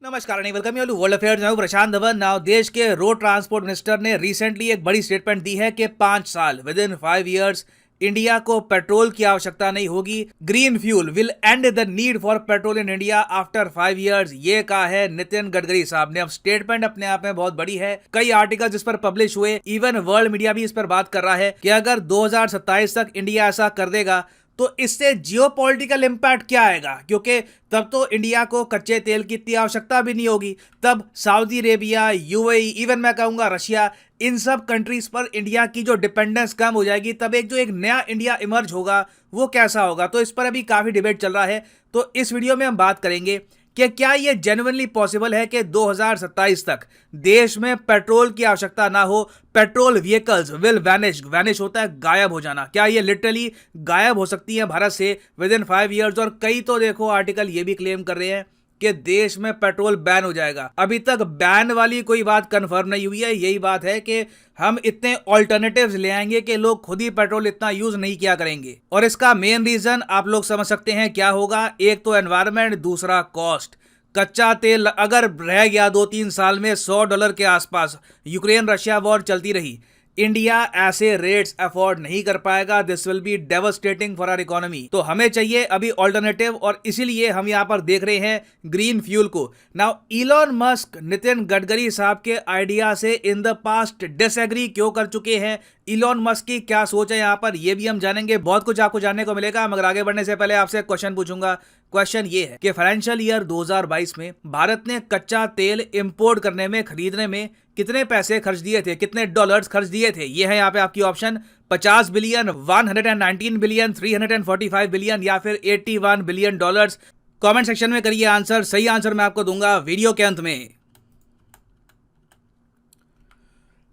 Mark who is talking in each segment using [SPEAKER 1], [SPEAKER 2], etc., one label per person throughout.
[SPEAKER 1] नमस्कार and welcome you to world affairs. मैं हूं प्रशांत धवन। नाउ देश के रोड ट्रांसपोर्ट मिनिस्टर ने रिसेंटली एक बड़ी स्टेटमेंट दी है कि 5 साल विद इन 5 इयर्स इंडिया को पेट्रोल की आवश्यकता नहीं होगी। Green fuel will end the need for petrol in India after 5 years, ये कहा है नितिन गडकरी साहब ने। अब स्टेटमेंट अपने आप में बहुत बड़ी है। कई आर्टिकल इस पर पब्लिश हुए, इवन वर्ल्ड मीडिया भी इस पर बात कर रहा है कि अगर 2027 तक इंडिया ऐसा कर देगा तो इससे जियोपॉलिटिकल इंपैक्ट क्या आएगा, क्योंकि तब तो इंडिया को कच्चे तेल की इतनी आवश्यकता भी नहीं होगी। तब सऊदी अरेबिया, यूएई, इवन मैं कहूंगा रशिया, इन सब कंट्रीज पर इंडिया की जो डिपेंडेंस कम हो जाएगी। तब एक नया इंडिया इमर्ज होगा, वो कैसा होगा। तो इस पर अभी काफी डिबेट चल रहा है। तो इस वीडियो में हम बात करेंगे कि क्या यह जेन्युइनली पॉसिबल है कि 2027 तक देश में पेट्रोल की आवश्यकता ना हो। पेट्रोल व्हीकल्स विल वैनिश होता है गायब हो जाना। क्या ये लिटरली गायब हो सकती है भारत से विद इन 5 इयर्स। और कई तो देखो आर्टिकल ये भी क्लेम कर रहे हैं कि देश में पेट्रोल बैन हो जाएगा। अभी तक बैन वाली कोई बात कंफर्म नहीं हुई है। यही बात है कि हम इतने ऑल्टरनेटिव्स ले आएंगे कि लोग खुद ही पेट्रोल इतना यूज नहीं किया करेंगे। और इसका मेन रीजन आप लोग समझ सकते हैं क्या होगा। एक तो एनवायरनमेंट, दूसरा कॉस्ट। कच्चा तेल अगर रह गया 2-3 साल में $100 के आसपास, यूक्रेन रशिया वॉर चलती रही, इंडिया ऐसे रेट्स अफोर्ड नहीं कर पाएगा। This will be devastating for our economy. तो हमें चाहिए अभी ऑल्टरनेटिव, और इसीलिए हम यहां पर देख रहे हैं ग्रीन फ्यूल को। Now Elon Musk Nitin Gadkari साहब के आइडिया से इन द पास्ट डिसएग्री क्यों कर चुके हैं, इलॉन मस्क की क्या सोच है यहां पर, ये भी हम जानेंगे। बहुत कुछ आपको जानने को मिलेगा। मगर आगे बढ़ने से पहले आपसे क्वेश्चन पूछूंगा। क्वेश्चन ये है कि फाइनेंशियल ईयर 2022 में भारत ने कच्चा तेल इंपोर्ट करने में, खरीदने में कितने पैसे खर्च दिए थे, कितने डॉलर्स खर्च दिए थे। ये है यहाँ पे आपकी ऑप्शन। 50 बिलियन, 119 बिलियन, 345 बिलियन या फिर 81 बिलियन डॉलर्स। कमेंट सेक्शन में करिए आंसर। सही आंसर मैं आपको दूंगा वीडियो के अंत में।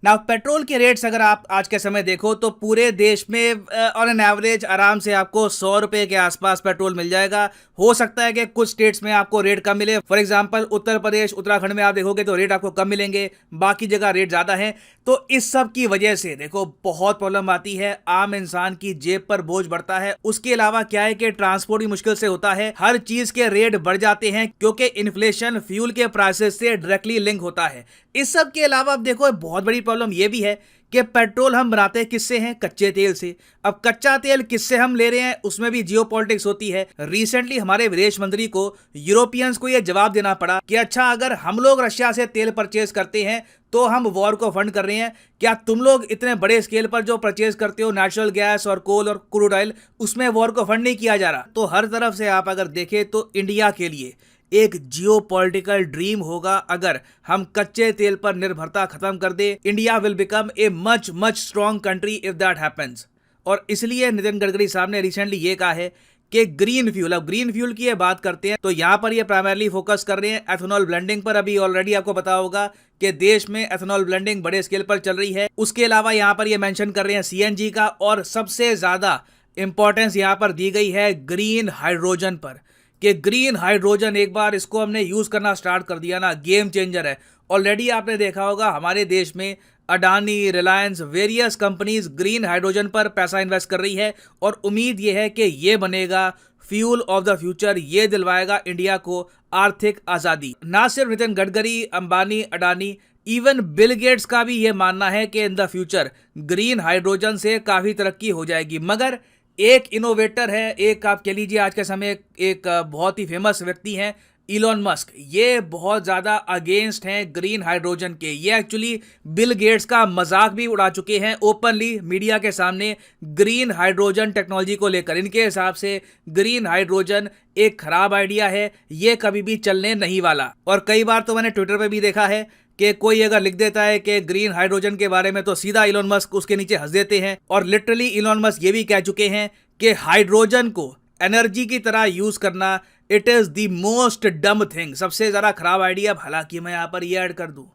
[SPEAKER 1] नाउ पेट्रोल के रेट्स अगर आप आज के समय देखो तो पूरे देश में ऑन एन एवरेज आराम से आपको 100 रुपए के आसपास पेट्रोल मिल जाएगा। हो सकता है कि कुछ स्टेट्स में आपको रेट कम मिले। फॉर एग्जांपल उत्तर प्रदेश, उत्तराखंड में आप देखोगे तो रेट आपको कम मिलेंगे, बाकी जगह रेट ज्यादा है। तो इस सब की वजह से देखो बहुत प्रॉब्लम आती है, आम इंसान की जेब पर बोझ बढ़ता है। उसके अलावा क्या है कि ट्रांसपोर्ट भी मुश्किल से होता है, हर चीज के रेट बढ़ जाते हैं क्योंकि इन्फ्लेशन फ्यूल के प्राइसेस से डायरेक्टली लिंक होता है। इस सब के अलावा अब देखो बहुत बड़ी प्रॉब्लम यह भी है कि पेट्रोल हम बनाते किससे हैं, कच्चे तेल से। अब कच्चा तेल किससे हम ले रहे हैं, उसमें भी जियोपॉलिटिक्स होती है। रिसेंटली हमारे विदेश मंत्री को, यूरोपियंस को यह जवाब देना पड़ा कि अच्छा अगर हम लोग रशिया से तेल परचेज करते हैं तो हम वॉर को फंड कर रहे हैं, क्या तुम लोग इतने बड़े स्केल पर जो परचेज करते हो नेचुरल गैस और कोल और क्रूड ऑयल, उसमें वॉर को फंड नहीं किया जा रहा। तो हर तरफ से आप अगर देखें तो इंडिया के लिए एक जियोपॉलिटिकल ड्रीम होगा अगर हम कच्चे तेल पर निर्भरता खत्म कर दे। India will become a much strong country if that happens. और इसलिए नितिन गडकरी साहब ने रिसेंटली ये कहा है कि ग्रीन फ्यूल, अब ग्रीन फ्यूल की ये बात करते हैं तो यहां पर ये प्राइमरली फोकस कर रहे हैं एथेनॉल ब्लेंडिंग पर। अभी ऑलरेडी आपको पता होगा कि देश में एथेनॉल ब्लेंडिंग बड़े स्केल पर चल रही है। उसके अलावा यहां पर ये मेंशन कर रहे हैं सीएनजी का, और सबसे ज्यादा इंपॉर्टेंस यहां पर दी गई है ग्रीन हाइड्रोजन पर। कि ग्रीन हाइड्रोजन एक बार इसको हमने यूज करना स्टार्ट कर दिया ना, गेम चेंजर है। ऑलरेडी आपने देखा होगा हमारे देश में Adani, Reliance, various companies green hydrogen पर पैसा इन्वेस्ट कर रही है। और उम्मीद यह है कि यह बनेगा फ्यूल ऑफ द फ्यूचर, ये दिलवाएगा इंडिया को आर्थिक आजादी। ना सिर्फ Nitin Gadkari, Ambani, Adani, even Bill Gates का भी यह मानना है कि in the future green hydrogen से काफी तरक्की हो जाएगी। मगर एक इनोवेटर है, एक आप कह लीजिए आज के समय एक बहुत ही फेमस व्यक्ति हैं इलॉन मस्क। ये बहुत ज्यादा अगेंस्ट हैं ग्रीन हाइड्रोजन के। ये एक्चुअली बिल गेट्स का मजाक भी उड़ा चुके हैं ओपनली मीडिया के सामने ग्रीन हाइड्रोजन टेक्नोलॉजी को लेकर। इनके हिसाब से ग्रीन हाइड्रोजन एक खराब आइडिया है, ये कभी भी चलने नहीं वाला। और कई बार तो मैंने ट्विटर पे भी देखा है कि कोई अगर लिख देता है कि ग्रीन हाइड्रोजन के बारे में तो सीधा इलॉन मस्क उसके नीचे हंस देते हैं। और लिटरली इलॉन मस्क ये भी कह चुके हैं कि हाइड्रोजन को एनर्जी की तरह यूज करना इट इज द मोस्ट डम थिंग, सबसे ज्यादा खराब आइडिया। हालांकि मैं यहां पर ये ऐड कर दूं,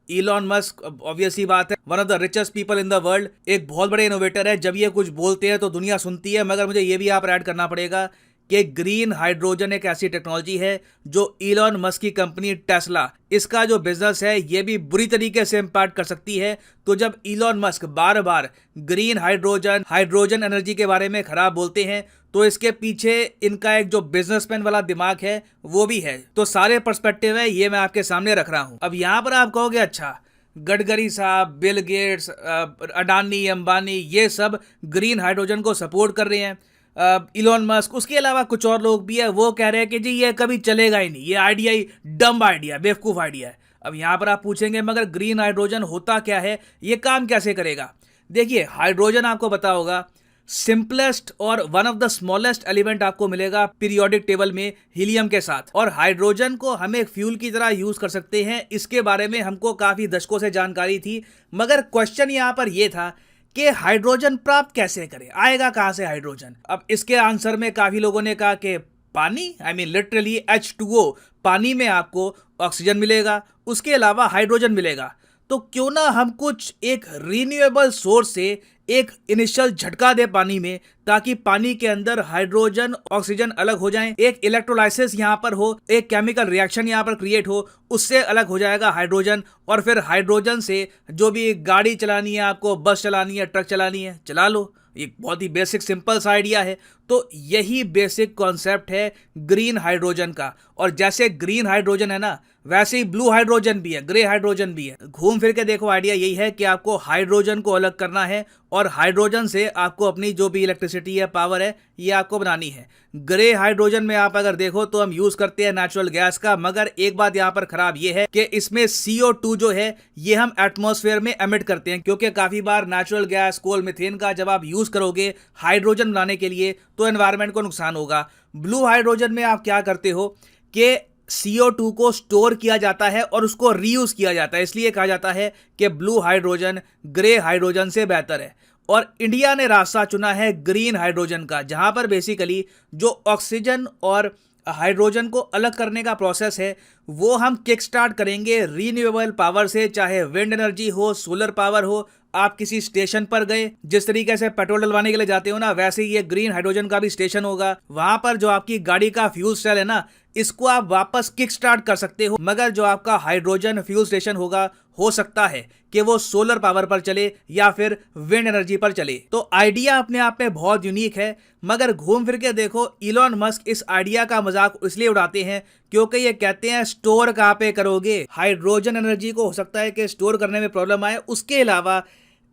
[SPEAKER 1] इलॉन मस्क ऑब्वियसली बात है one of the richest people in the world, एक बहुत बड़े इनोवेटर है। जब ये कुछ बोलते हैं तो दुनिया सुनती है। मगर मुझे ये भी यहाँ पर ऐड करना पड़ेगा कि ग्रीन हाइड्रोजन एक ऐसी टेक्नोलॉजी है जो इलॉन मस्क की कंपनी टेस्ला, इसका जो बिजनेस है ये भी बुरी तरीके से इम्पैक्ट कर सकती है। तो जब इलॉन मस्क बार बार ग्रीन हाइड्रोजन एनर्जी के बारे में खराब बोलते हैं तो इसके पीछे इनका एक जो बिजनेसमैन वाला दिमाग है वो भी है। तो सारे पर्सपेक्टिव है ये मैं आपके सामने रख रहा हूं। अब यहां पर आप कहोगे अच्छा गडकरी साहब, बिल गेट्स, अडानी, अंबानी ये सब ग्रीन हाइड्रोजन को सपोर्ट कर रहे हैं, इलॉन मस्क, उसके अलावा कुछ और लोग भी है वो कह रहे हैं कि जी ये कभी चलेगा ही नहीं, ये आइडिया ही डम्ब आइडिया, बेवकूफ़ आइडिया है। अब यहाँ पर आप पूछेंगे मगर ग्रीन हाइड्रोजन होता क्या है, ये काम कैसे करेगा। देखिए हाइड्रोजन आपको पता होगा सिंपलेस्ट और one of the smallest element आपको मिलेगा पीरियोडिक टेबल में हीलियम के साथ, और हाइड्रोजन को हम एक फ्यूल की तरह यूज कर सकते हैं। इसके बारे में हमको काफी दशकों से जानकारी थी, मगर क्वेश्चन यहाँ पर यह था कि हाइड्रोजन प्राप्त कैसे करें, आएगा कहां से हाइड्रोजन। अब इसके आंसर में काफी लोगों ने कहा कि पानी, आई मीन लिटरली H2O, पानी में आपको ऑक्सीजन मिलेगा, उसके अलावा हाइड्रोजन मिलेगा। तो क्यों ना हम कुछ एक रीन्यूएबल सोर्स से एक इनिशियल झटका दे पानी में, ताकि पानी के अंदर हाइड्रोजन ऑक्सीजन अलग हो जाएं, एक इलेक्ट्रोलाइसिस यहाँ पर हो, एक केमिकल रिएक्शन यहाँ पर क्रिएट हो, उससे अलग हो जाएगा हाइड्रोजन, और फिर हाइड्रोजन से जो भी गाड़ी चलानी है आपको, बस चलानी है, ट्रक चलानी है, चला लो। एक बहुत ही बेसिक सिंपल सा आइडिया है। तो यही बेसिक कॉन्सेप्ट है ग्रीन हाइड्रोजन का। और जैसे ग्रीन हाइड्रोजन है ना, वैसे ही ब्लू हाइड्रोजन भी है, ग्रे हाइड्रोजन भी है। घूम फिर के देखो आइडिया यही है कि आपको हाइड्रोजन को अलग करना है और हाइड्रोजन से आपको अपनी जो भी इलेक्ट्रिसिटी है, पावर है, ये आपको बनानी है। ग्रे हाइड्रोजन में आप अगर देखो तो हम यूज करते हैं नेचुरल गैस का, मगर एक बात यहाँ पर खराब ये है कि इसमें CO2 जो है ये हम एटमॉस्फेयर में एमिट करते हैं, क्योंकि काफी बार नेचुरल गैस, कोल, मीथेन का जब आप यूज करोगे हाइड्रोजन बनाने के लिए तो एनवायरनमेंट को नुकसान होगा। ब्लू हाइड्रोजन में आप क्या करते हो कि CO2 को स्टोर किया जाता है और उसको रीयूज किया जाता है, इसलिए कहा जाता है कि ब्लू हाइड्रोजन ग्रे हाइड्रोजन से बेहतर है। और इंडिया ने रास्ता चुना है ग्रीन हाइड्रोजन का, जहां पर बेसिकली जो ऑक्सीजन और हाइड्रोजन को अलग करने का प्रोसेस है वो हम किक स्टार्ट करेंगे रीन्यूएबल पावर से, चाहे विंड एनर्जी हो, सोलर पावर हो। आप किसी स्टेशन पर गए, जिस तरीके से पेट्रोल डलवाने के लिए जाते हो ना, वैसे ही ये ग्रीन हाइड्रोजन का भी स्टेशन होगा। वहां पर जो आपकी गाड़ी का फ्यूल सेल है ना, इसको आप वापस किक स्टार्ट कर सकते हो। मगर जो आपका हाइड्रोजन फ्यूल स्टेशन होगा, हो सकता है कि वो सोलर पावर पर चले या फिर विंड एनर्जी पर चले। तो आइडिया अपने आप में बहुत यूनिक है, मगर घूम फिर के देखो इलॉन मस्क इस आइडिया का मजाक इसलिए उड़ाते हैं क्योंकि ये कहते हैं स्टोर कहाँ पे करोगे हाइड्रोजन एनर्जी को, हो सकता है कि स्टोर करने में प्रॉब्लम आए। उसके अलावा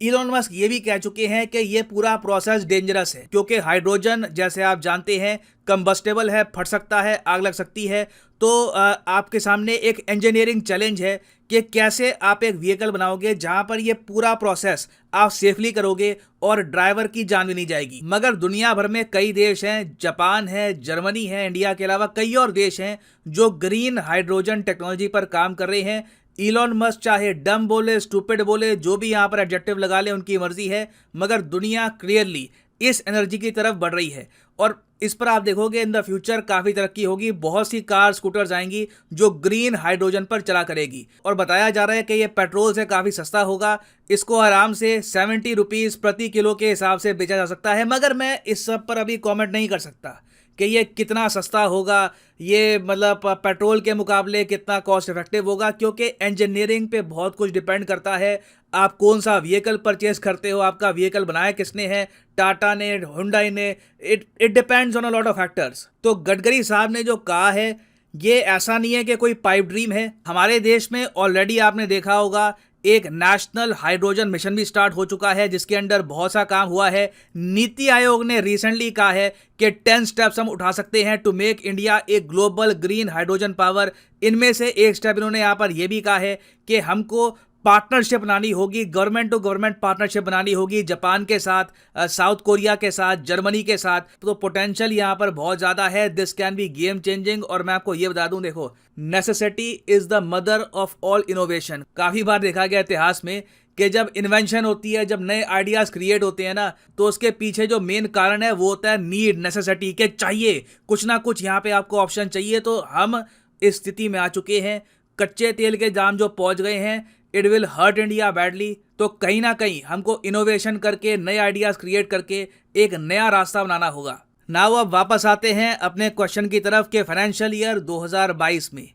[SPEAKER 1] इलॉन मस्क ये भी कह चुके हैं कि ये पूरा प्रोसेस डेंजरस है, क्योंकि हाइड्रोजन जैसे आप जानते हैं कंबस्टेबल है, फट सकता है, आग लग सकती है। तो आपके सामने एक इंजीनियरिंग चैलेंज है कि कैसे आप एक व्हीकल बनाओगे जहां पर ये पूरा प्रोसेस आप सेफली करोगे और ड्राइवर की जान भी नहीं जाएगी। मगर दुनिया भर में कई देश हैं, जापान है, जर्मनी है, इंडिया के अलावा कई और देश हैं जो ग्रीन हाइड्रोजन टेक्नोलॉजी पर काम कर रहे हैं। इलॉन मस्क चाहे डम बोले, स्टूपिड बोले, जो भी यहाँ पर एडजेक्टिव लगा ले, उनकी मर्जी है, मगर दुनिया क्लियरली इस एनर्जी की तरफ बढ़ रही है। और इस पर आप देखोगे इन द फ्यूचर काफ़ी तरक्की होगी, बहुत सी कार, स्कूटर्स आएंगी जो ग्रीन हाइड्रोजन पर चला करेगी। और बताया जा रहा है कि ये पेट्रोल से काफ़ी सस्ता होगा, इसको आराम से 70 रुपीज़ प्रति किलो के हिसाब से बेचा जा सकता है। मगर मैं इस सब पर अभी कॉमेंट नहीं कर सकता कि ये कितना सस्ता होगा, ये मतलब पेट्रोल के मुकाबले कितना कॉस्ट इफेक्टिव होगा, क्योंकि इंजीनियरिंग पे बहुत कुछ डिपेंड करता है। आप कौन सा व्हीकल परचेज करते हो, आपका व्हीकल बनाया किसने है, टाटा ने, हुंडई ने, it depends on a lot of factors. तो गडकरी साहब ने जो कहा है ये ऐसा नहीं है कि कोई पाइप ड्रीम है। हमारे देश में ऑलरेडी आपने देखा होगा एक नेशनल हाइड्रोजन मिशन भी स्टार्ट हो चुका है, जिसके अंडर बहुत सा काम हुआ है। नीति आयोग ने रिसेंटली कहा है कि 10 स्टेप्स हम उठा सकते हैं to make India a global green hydrogen power. इनमें से एक स्टेप इन्होंने यहाँ पर यह भी कहा है कि हमको पार्टनरशिप बनानी होगी, गवर्नमेंट टू गवर्नमेंट पार्टनरशिप बनानी होगी, जापान के साथ, साउथ कोरिया के साथ, जर्मनी के साथ। तो पोटेंशियल यहाँ पर बहुत ज़्यादा है, this can B game changing. और मैं आपको ये बता दूं, देखो necessity is the mother of all innovation. काफ़ी बार देखा गया इतिहास में कि जब इन्वेंशन होती है, जब नए आइडियाज़ क्रिएट होते हैं ना, तो उसके पीछे जो मेन कारण है वो होता है नीड, नेसेसिटी, के चाहिए कुछ ना कुछ, यहाँ पे आपको ऑप्शन चाहिए। तो हम इस स्थिति में आ चुके हैं, कच्चे तेल के दाम जो पहुँच गए हैं, it will hurt India badly. तो कहीं ना कहीं हमको इनोवेशन करके, नए आइडियाज़ क्रिएट करके एक नया रास्ता बनाना होगा। नाउ अब वापस आते हैं अपने क्वेश्चन की तरफ के फाइनेंशियल ईयर 2022 में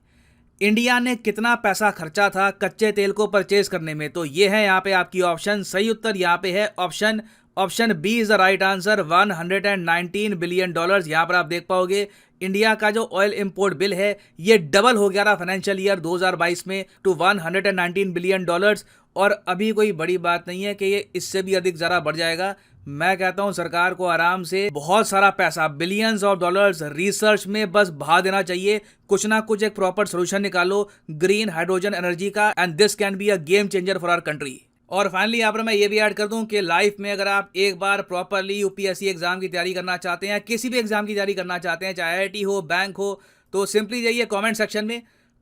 [SPEAKER 1] इंडिया ने कितना पैसा खर्चा था कच्चे तेल को परचेज करने में। तो ये है यहाँ पे आपकी ऑप्शन। सही उत्तर यहाँ पे है option B is the right answer, 119 billion dollars. यहाँ पर आप देख पाओगे इंडिया का जो ऑयल इंपोर्ट बिल है ये डबल हो गया था फाइनेंशियल ईयर 2022 में टू 119 बिलियन डॉलर्स। और अभी कोई बड़ी बात नहीं है कि ये इससे भी अधिक ज़रा बढ़ जाएगा। मैं कहता हूं सरकार को आराम से बहुत सारा पैसा, बिलियंस ऑफ डॉलर्स रिसर्च में बस बहा देना चाहिए। कुछ ना कुछ एक प्रॉपर सोल्यूशन निकालो ग्रीन हाइड्रोजन एनर्जी का, and this can be a game changer for our country. और फाइनली यहाँ पर मैं ये भी ऐड कर दूं कि लाइफ में अगर आप एक बार प्रॉपरली यूपीएससी एग्जाम की तैयारी करना चाहते हैं, किसी भी एग्जाम की तैयारी करना चाहते हैं, चाहे आईआईटी हो, बैंक हो, तो सिंपली जाइए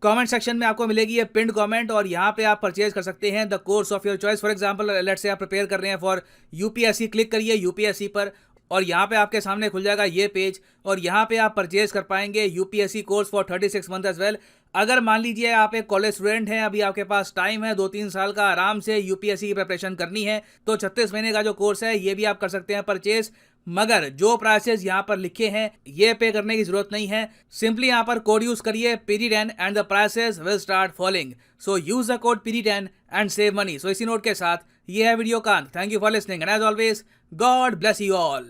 [SPEAKER 1] कमेंट सेक्शन में आपको मिलेगी ये पिंड कमेंट, और यहाँ पे आप परचेज कर सकते हैं the course of your choice. For example let's say आप प्रिपेयर कर रहे हैं फॉर यूपीएससी, क्लिक करिए यूपीएससी पर और यहाँ पे आपके सामने खुल जाएगा ये पेज, और यहाँ पे आप परचेज कर पाएंगे UPSC course for 36 month as well. अगर मान लीजिए आप एक कॉलेज स्टूडेंट हैं, अभी आपके पास टाइम है 2-3 साल का आराम से यूपीएससी की प्रिपरेशन करनी है, तो 36 महीने का जो कोर्स है ये भी आप कर सकते हैं परचेज। मगर जो प्राइसेस यहाँ पर लिखे हैं ये पे करने की जरूरत नहीं है। सिंपली यहाँ पर कोड यूज करिए PD10 and the prices will start falling. So use the code PD10 and save money. So इसी नोट के साथ ये है वीडियो का अंत। Thank you for listening and as always God bless you all.